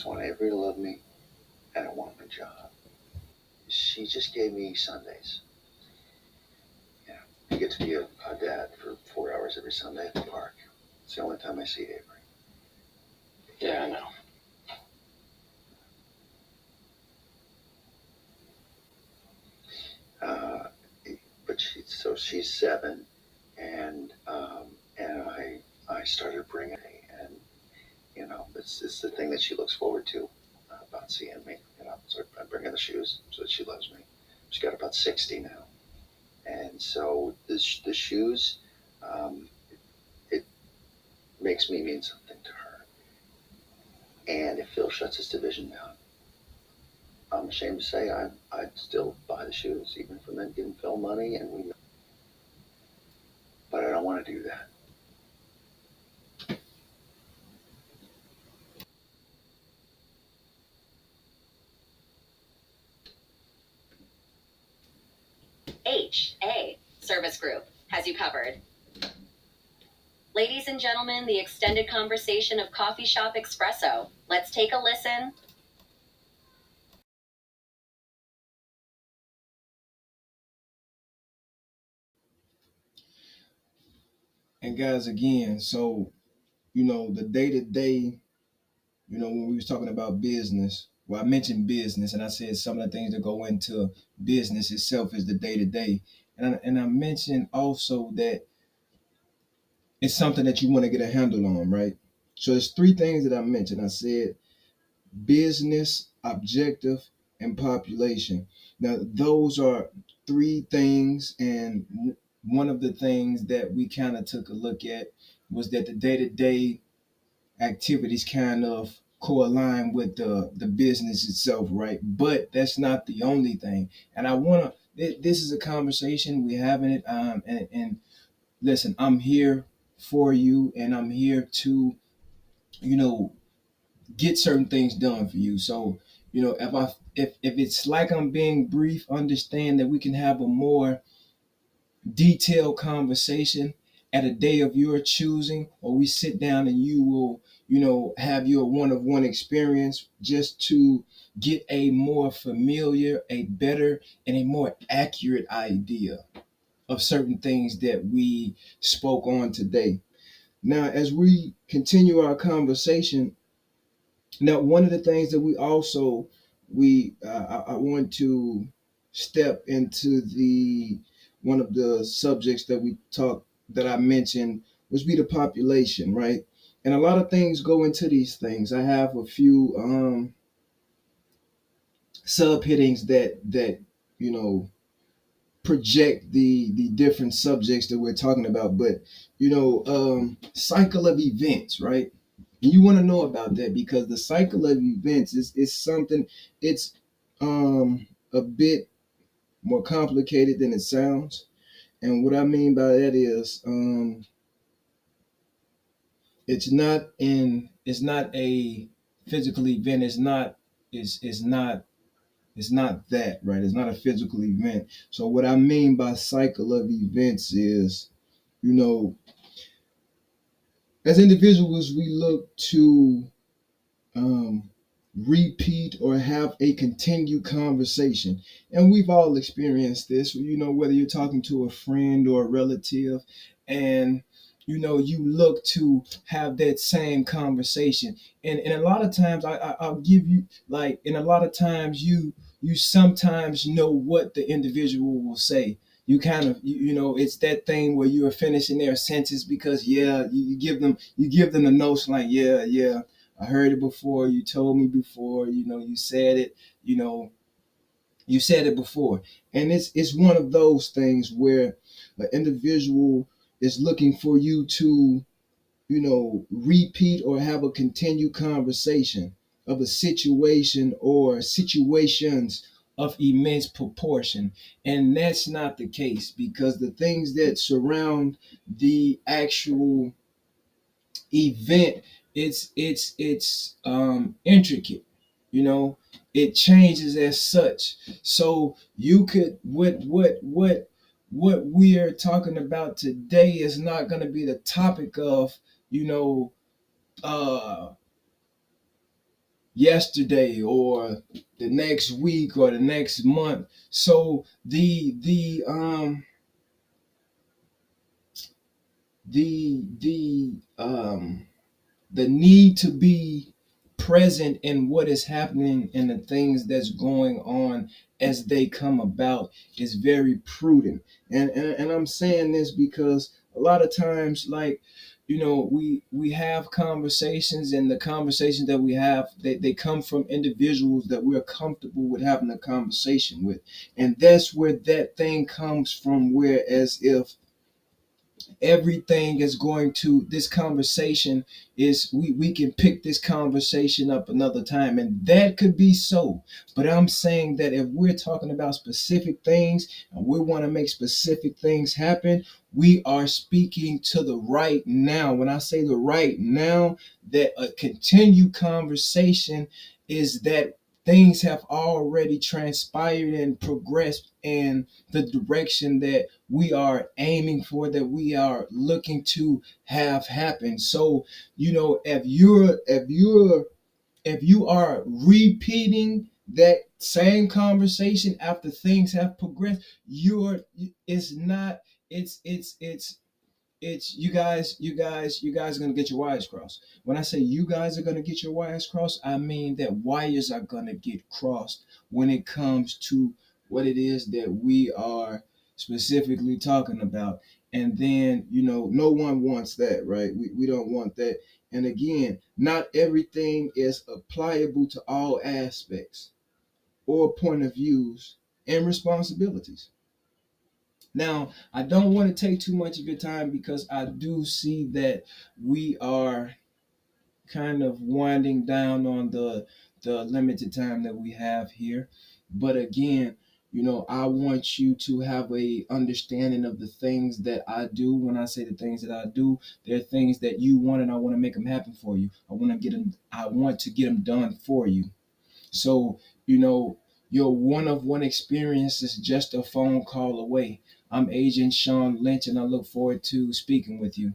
just want everybody to love me. I don't want my job. She just gave me Sundays. You know, I get to be a dad for 4 hours every Sunday at the park. It's the only time I see Avery. Yeah, I know. But she's 7, and I started bringing her, and it's the thing that she looks forward to about seeing me. So I bring her the shoes so that she loves me. She's got about 60 now, and so the shoes, um, it makes me mean something to her. And if Phil shuts his division down, I'm ashamed to say I'd still buy the shoes, even if it meant giving Phil money, but I don't want to do that. HA-serviceGroup has you covered. Ladies and gentlemen, the extended conversation of Coffee Shop Expresso. Let's take a listen. And guys, again, so, the day-to-day, when we was talking about business, well, I mentioned business, and I said some of the things that go into business itself is the day-to-day. And I mentioned also that it's something that you want to get a handle on, right? So there's 3 things that I mentioned. I said business, objective, and population. Now, those are 3 things, and one of the things that we kind of took a look at was that the day-to-day activities kind of co-align with the business itself, right? But that's not the only thing. And I want to, this is a conversation we're having it, and listen, I'm here for you, and I'm here to, you know, get certain things done for you. So, if it's like I'm being brief, understand that we can have a more detailed conversation at a day of your choosing, or we sit down and you will, have your one-of-one experience just to get a more familiar, a better, and a more accurate idea of certain things that we spoke on today. Now, as we continue our conversation, now one of the things that I want to step into the one of the subjects that we talked that I mentioned was be the population, right? And a lot of things go into these things. I have a few subheadings that you know project the different subjects that we're talking about, but cycle of events, right? And you want to know about that because the cycle of events is something. It's a bit more complicated than it sounds, and what I mean by that is it's not a physical event. It's not that, right? It's not a physical event. So what I mean by cycle of events is, you know, as individuals, we look to um, repeat or have a continued conversation. And we've all experienced this, whether you're talking to a friend or a relative, and you look to have that same conversation. And a lot of times I'll give you like, and a lot of times you sometimes know what the individual will say. You kind of it's that thing where you are finishing their sentence because you give them the notion like yeah, I heard it before. You told me before. You said it. You said it before, and it's one of those things where an individual is looking for you to, repeat or have a continued conversation of a situation or situations of immense proportion, and that's not the case because the things that surround the actual event it's intricate. It changes as such. So you could what we are talking about today is not going to be the topic of you know uh yesterday or the next week or the next month. So the need to be present in what is happening and the things that's going on as they come about is very prudent. And I'm saying this because a lot of times, like, we have conversations, and the conversations that we have, they come from individuals that we're comfortable with having a conversation with. And that's where that thing comes from, where as if everything is going to, this conversation is, we can pick this conversation up another time, and that could be so. But I'm saying that if we're talking about specific things and we want to make specific things happen, we are speaking to the right now. When I say the right now, that a continued conversation is that things have already transpired and progressed in the direction that we are aiming for, that we are looking to have happen. So, if you are repeating that same conversation after things have progressed, it's not, it's you guys are gonna get your wires crossed. When I say you guys are gonna get your wires crossed, I mean that wires are gonna get crossed when it comes to what it is that we are specifically talking about. And then, no one wants that, right? We don't want that. And again, not everything is applicable to all aspects or point of views and responsibilities. Now, I don't want to take too much of your time because I do see that we are kind of winding down on the limited time that we have here. But again, I want you to have a understanding of the things that I do. When I say the things that I do, they're things that you want, and I want to make them happen for you. I want to get them done for you. So, your one of one experience is just a phone call away. I'm Agent Shaun Lynch, and I look forward to speaking with you.